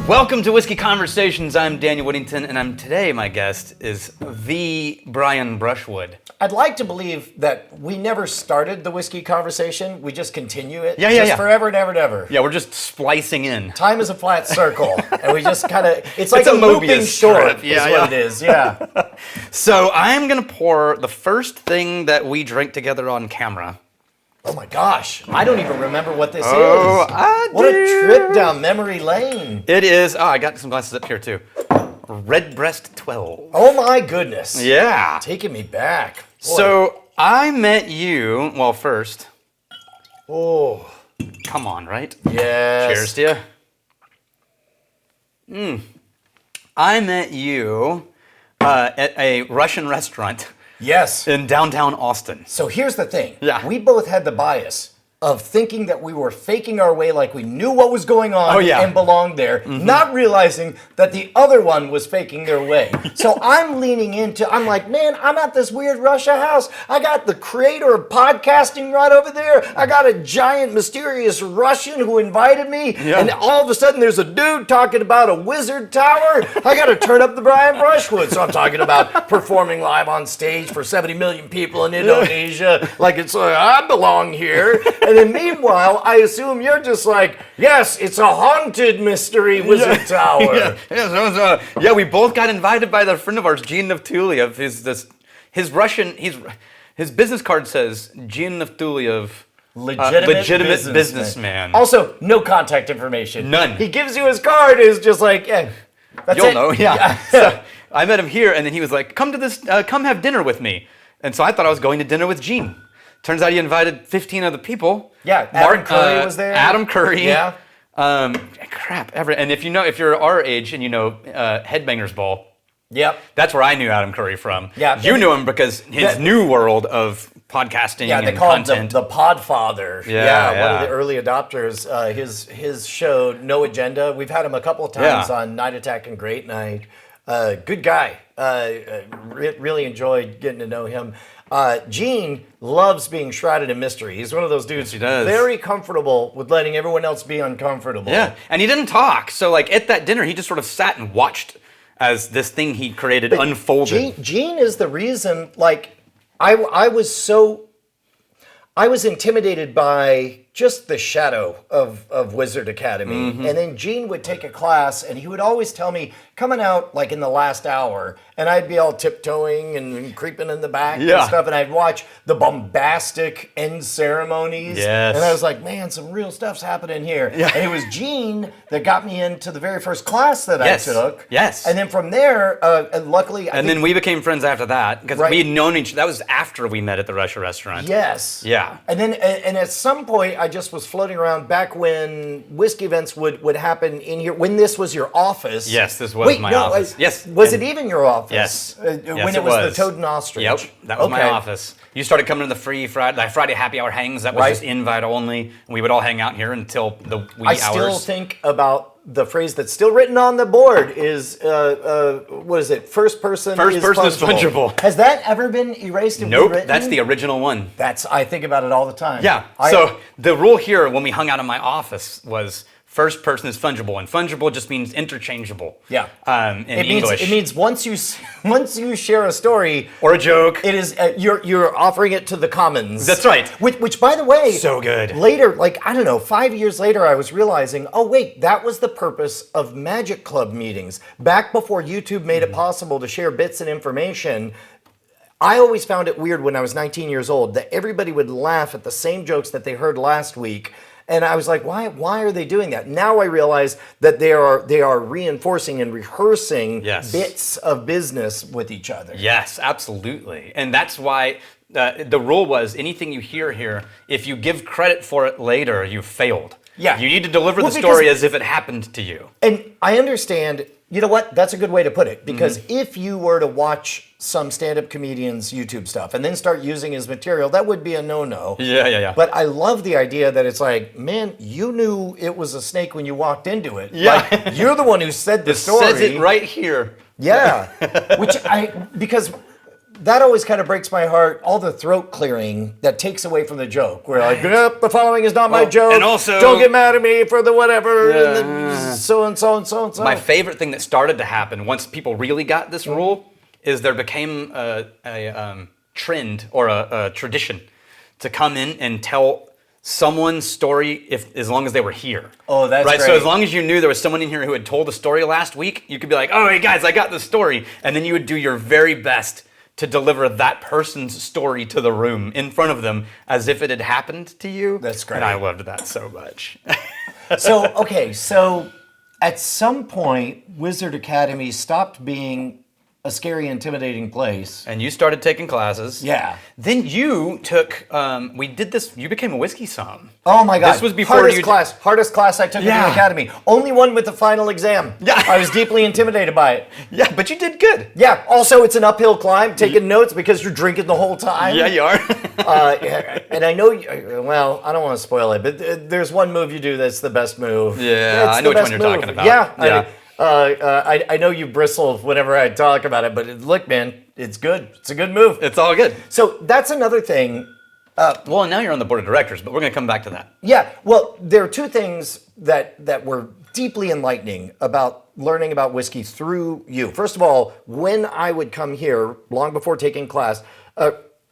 Welcome to Whiskey Conversations. I'm Daniel Whittington, and today my guest is the Brian Brushwood. I'd like to believe that we never started the whiskey conversation. We just continue it. Yeah. Forever and ever and ever. Yeah, we're just splicing in. Time is a flat circle, and we just kind of, it's like a a looping Mobius short strip. is what it is, yeah. So I'm going to pour the first thing that we drank together on camera. Oh my gosh, I don't even remember what this is. I What a trip down memory lane. It is, I got some glasses up here too. Redbreast 12. Oh my goodness. Yeah. Taking me back. Boy. So I met you, well, first. Oh. Come on, right? Yes. Cheers to you. I met you at a Russian restaurant. Yes. In downtown Austin. So here's the thing. Yeah. We both had the bias of thinking that we were faking our way like we knew what was going on and belonged there, not realizing that the other one was faking their way. So I'm leaning into, I'm like, man, I'm at this weird Russia house. I got the creator of podcasting right over there. I got a giant mysterious Russian who invited me. Yeah. And all of a sudden there's a dude talking about a wizard tower. I got to turn up the Brian Brushwood. So I'm talking about performing live on stage for 70 million people in Indonesia. Like it's like, I belong here. And then meanwhile, I assume you're just like, yes, it's a haunted mystery wizard tower. Yeah, we both got invited by the friend of ours, Gene Naftuliev. His business card says Gene Naftuliev, legitimate businessman. Also, no contact information. None. He gives you his card, is just like, that's You'll it. know, yeah. So I met him here, and then he was like, come have dinner with me. And so I thought I was going to dinner with Gene. Turns out he invited 15 other people. Yeah, Adam Curry was there. Adam Curry. Yeah. And if you're our age and you know Headbangers Ball. Yep. That's where I knew Adam Curry from. Yeah. You knew him because his new world of podcasting and they call content. him the Podfather. Yeah. One of the early adopters. His show, No Agenda. We've had him a couple of times on Night Attack and Great Night. Good guy. Really enjoyed getting to know him. Gene loves being shrouded in mystery. He's one of those dudes very comfortable with letting everyone else be uncomfortable. Yeah, and he didn't talk. So like at that dinner, he just sort of sat and watched as this thing he created unfolded. Gene is the reason, like, I was intimidated by just the shadow of Wizard Academy. And then Gene would take a class and he would always tell me, coming out like in the last hour, and I'd be all tiptoeing and creeping in the back and stuff, and I'd watch the bombastic end ceremonies. Yes. And I was like, man, some real stuff's happening here. Yeah. And it was Gene that got me into the very first class that I took. Yes. And then from there, luckily... then we became friends after that, because we had known each other. That was after we met at the Russia restaurant. Yes. Yeah. And then, and at some point, I just was floating around back when whiskey events would happen in here, when this was your office. Yes, this was my office. Yes. Was it even your office? Yes. When it was the Toad and Ostrich? Yep, that was my office. You started coming to the free Friday happy hour hangs. That was just invite only. And we would all hang out here until the wee hours. I still think about the phrase that's still written on the board is, what is it? First person is fungible. Has that ever been erased and Nope, rewritten? that's the original one. I think about it all the time. Yeah, so the rule here when we hung out in my office was first person is fungible, and fungible just means interchangeable. Yeah. In English. It means once you share a story or a joke, it is you're offering it to the commons. That's right. Which by the way, so good. Later, like I don't know, 5 years later, I was realizing, oh wait, that was the purpose of Magic Club meetings back before YouTube made it possible to share bits and information. I always found it weird when I was 19 years old that everybody would laugh at the same jokes that they heard last week. And I was like, why are they doing that? Now I realize that they are reinforcing and rehearsing bits of business with each other. Yes, absolutely. And that's why the rule was anything you hear here, if you give credit for it later, you failed. Yeah. You need to deliver the story as if it happened to you. And I understand, you know what? That's a good way to put it. Because if you were to watch some stand-up comedian's YouTube stuff and then start using his material, that would be a no-no. Yeah. But I love the idea that it's like, man, you knew it was a snake when you walked into it. Yeah. Like, you're the one who said the story. It says it right here. Yeah. Because that always kind of breaks my heart. All the throat clearing that takes away from the joke. We're like, yep, the following is not my joke. And also, don't get mad at me for the whatever. And so and so and so and so. My favorite thing that started to happen once people really got this rule is there became a trend or a tradition to come in and tell someone's story as long as they were here. Oh, that's right. Great. So as long as you knew there was someone in here who had told a story last week, you could be like, "Oh, hey guys, I got the story," and then you would do your very best to deliver that person's story to the room in front of them as if it had happened to you. That's great. And I loved that so much. So at some point, Wizard Academy stopped being a scary, intimidating place. And you started taking classes. Yeah. Then you took, we did this, you became a whiskey somm. Oh my God. This was before hardest class I took in the academy. Only one with the final exam. Yeah. I was deeply intimidated by it. Yeah, but you did good. Yeah. Also, it's an uphill climb, taking notes because you're drinking the whole time. Yeah, you are. And I know, well, I don't want to spoil it, but there's one move you do that's the best move. Yeah, I know which one you're talking about. Yeah. I know you bristle whenever I talk about it, but look, man, it's good. It's a good move. It's all good. So that's another thing. Well, now you're on the board of directors, but we're going to come back to that. Yeah. Well, there are two things that were deeply enlightening about learning about whiskey through you. First of all, when I would come here, long before taking class,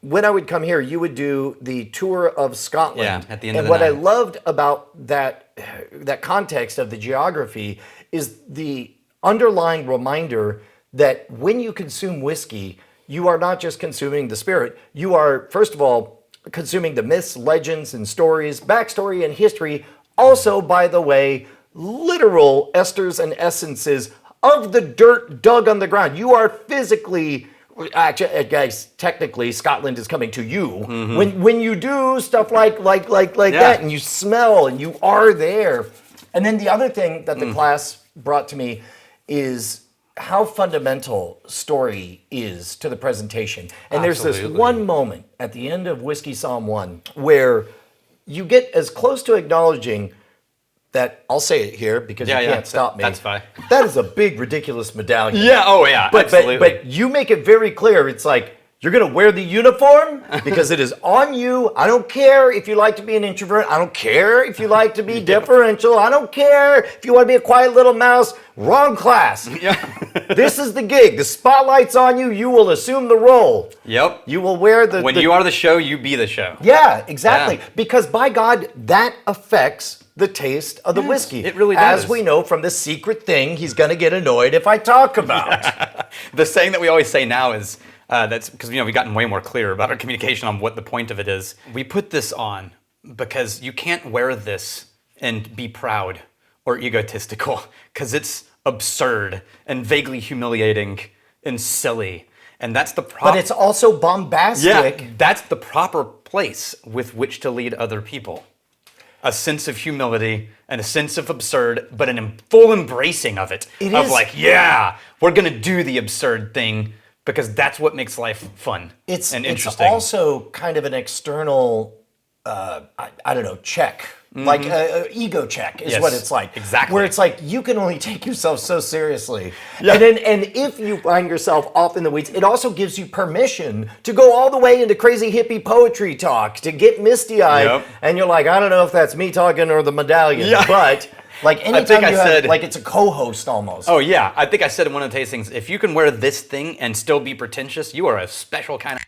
when I would come here, you would do the tour of Scotland. Yeah, at the end of the night. night. And what I loved about that context of the geography is the underlying reminder that when you consume whiskey, you are not just consuming the spirit. You are, first of all, consuming the myths, legends, and stories, backstory, and history. Also, by the way, literal esters and essences of the dirt dug on the ground. You are physically... Actually, guys, technically, Scotland is coming to you. Mm-hmm. When you do stuff like that, and you smell, and you are there. And then the other thing that the class brought to me is how fundamental story is to the presentation. And there's this one moment at the end of Whiskey Psalm 1 where you get as close to acknowledging that, I'll say it here because you can't stop me. That's fine. That is a big, ridiculous medallion. Yeah, oh yeah, absolutely. But you make it very clear. It's like, you're going to wear the uniform because it is on you. I don't care if you like to be an introvert. I don't care if you like to be differential. I don't care if you want to be a quiet little mouse. Wrong class. Yeah. This is the gig. The spotlight's on you. You will assume the role. Yep. You will wear the... When you are the show, you be the show. Yeah, exactly. Yeah. Because by God, that affects the taste of the whiskey. It really does. As we know from the secret thing he's going to get annoyed if I talk about. The saying that we always say now is, that's because we've gotten way more clear about our communication on what the point of it is. We put this on because you can't wear this and be proud or egotistical because it's absurd and vaguely humiliating and silly. And that's the But it's also bombastic. Yeah, that's the proper place with which to lead other people. A sense of humility and a sense of absurd, but full embracing of it. We're going to do the absurd thing because that's what makes life fun and interesting. It's also kind of an external, check. Mm-hmm. Like ego check is what it's like. Exactly. Where it's like you can only take yourself so seriously. Yeah. And if you find yourself off in the weeds, it also gives you permission to go all the way into crazy hippie poetry talk, to get misty-eyed. Yep. And you're like, I don't know if that's me talking or the medallion. Yeah. But like anytime like it's a co-host almost. Oh yeah, I think I said in one of the tastings, if you can wear this thing and still be pretentious, you are a special kind of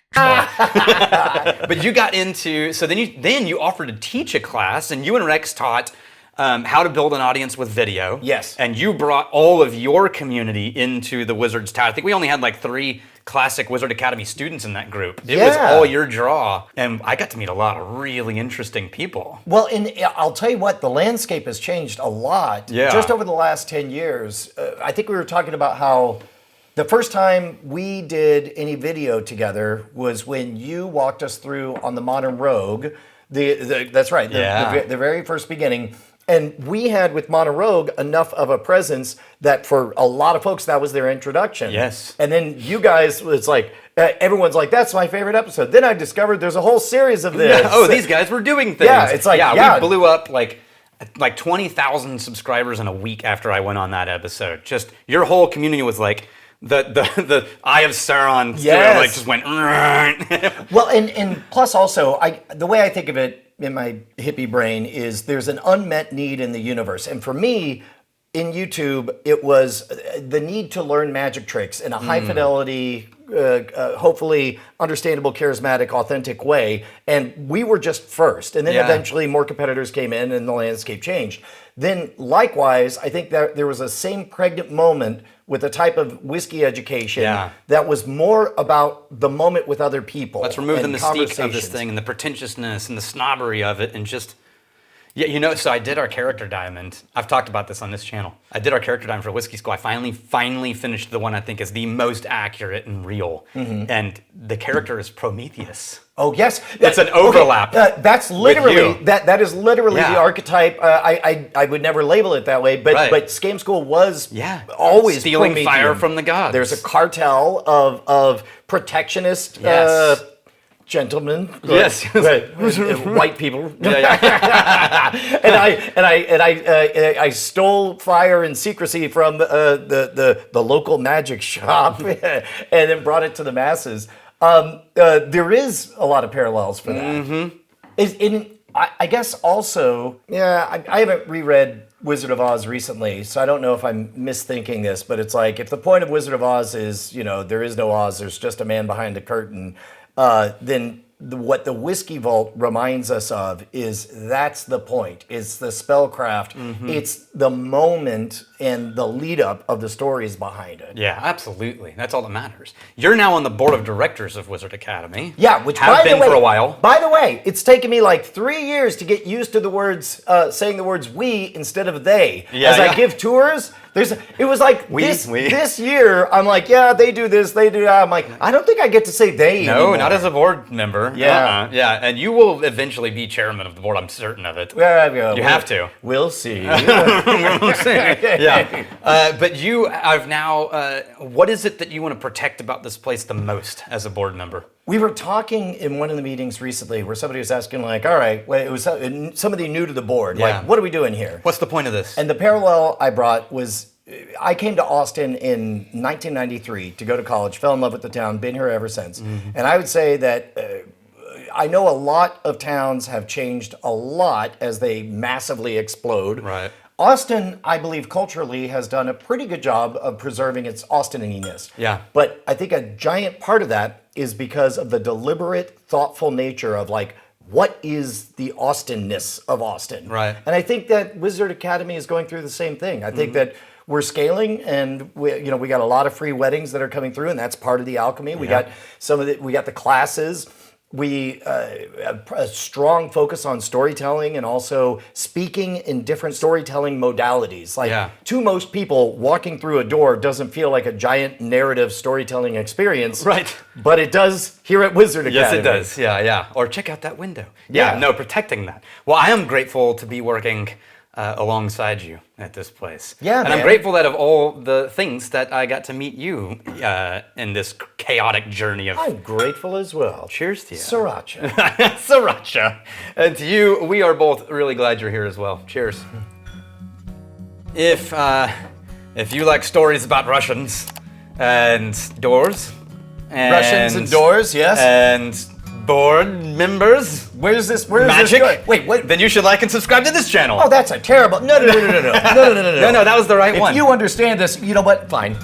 But you got into, so then you offered to teach a class, and you and Rex taught how to build an audience with video. Yes. And you brought all of your community into the Wizard's Tower. I think we only had like 3 classic Wizard Academy students in that group. It was all your draw. And I got to meet a lot of really interesting people. Well, and I'll tell you what, the landscape has changed a lot just over the last 10 years. I think we were talking about how the first time we did any video together was when you walked us through on the Modern Rogue. That's right, the very first beginning. And we had, with Modern Rogue, enough of a presence that for a lot of folks, that was their introduction. Yes. And then you guys, it's like, everyone's like, that's my favorite episode. Then I discovered there's a whole series of this. Yeah. Oh, these guys were doing things. Yeah, it's like, we blew up like 20,000 subscribers in a week after I went on that episode. Just your whole community was like, the Eye of Sauron Yes. like just went. Well, and plus also, the way I think of it in my hippie brain is there's an unmet need in the universe. And for me, in YouTube, it was the need to learn magic tricks in a high fidelity, hopefully understandable, charismatic, authentic way. And we were just first. And then eventually more competitors came in and the landscape changed. Then likewise, I think that there was a same pregnant moment with a type of whiskey education that was more about the moment with other people. Let's remove the mystique of this thing and the pretentiousness and the snobbery of it and just... Yeah, you know, so I did our character diamond. I've talked about this on this channel. I did our character diamond for Whiskey School. I finally finished the one I think is the most accurate and real. And the character is Prometheus. Oh yes, it's an overlap. Okay. That's literally with you. that is literally the archetype. I would never label it that way, but Scam School was always stealing Promethean. fire from the gods. There's a cartel of protectionist gentlemen, white people, and I stole fire in secrecy from the local magic shop, and then brought it to the masses. There is a lot of parallels for that. I guess also, I haven't reread Wizard of Oz recently, so I don't know if I'm misthinking this, but it's like if the point of Wizard of Oz is, there is no Oz, there's just a man behind a curtain. Then what the Whiskey Vault reminds us of is that's the point. It's the spellcraft. It's the moment and the lead up of the stories behind it. Yeah, absolutely. That's all that matters. You're now on the board of directors of Wizard Academy. Yeah, which have been for a while. By the way, it's taken me like 3 years to get used to the words, saying the words we instead of they. I give tours. It was like this year, I'm like, they do this, they do that. I'm like, I don't think I get to say they anymore. No, not as a board member. Yeah. And you will eventually be chairman of the board, I'm certain of it. You have to. We'll see. We'll see. But you have now, what is it that you want to protect about this place the most as a board member? We were talking in one of the meetings recently where somebody was asking like, all right, it was somebody new to the board. Like, what are we doing here? What's the point of this? And the parallel I brought was, I came to Austin in 1993 to go to college, fell in love with the town, been here ever since. And I would say that I know a lot of towns have changed a lot as they massively explode. Right. Austin, I believe, culturally has done a pretty good job of preserving its Austininess. Yeah. But I think a giant part of that is because of the deliberate, thoughtful nature of like, what is the Austinness of Austin? Right. And I think that Wizard Academy is going through the same thing. I think that we're scaling, and we got a lot of free weddings that are coming through, and that's part of the alchemy. We got we got the classes. We a strong focus on storytelling and also speaking in different storytelling modalities. Like to most people, walking through a door doesn't feel like a giant narrative storytelling experience. Right. But it does here at Wizard Academy. Yes, it does. Yeah. Or check out that window. No, protecting that. Well, I am grateful to be working alongside you at this place. Yeah, and man. I'm grateful that of all the things that I got to meet you in this chaotic journey of... I'm grateful as well. Cheers to you. Sriracha. Sriracha. And to you, we are both really glad you're here as well. Cheers. If you like stories about Russians and doors... Russians and doors, yes. And board members... Where's this magic? going? Wait. Then you should like and subscribe to this channel. Oh, that's a terrible... No. No, that was the right one. If you understand this, you know what? Fine.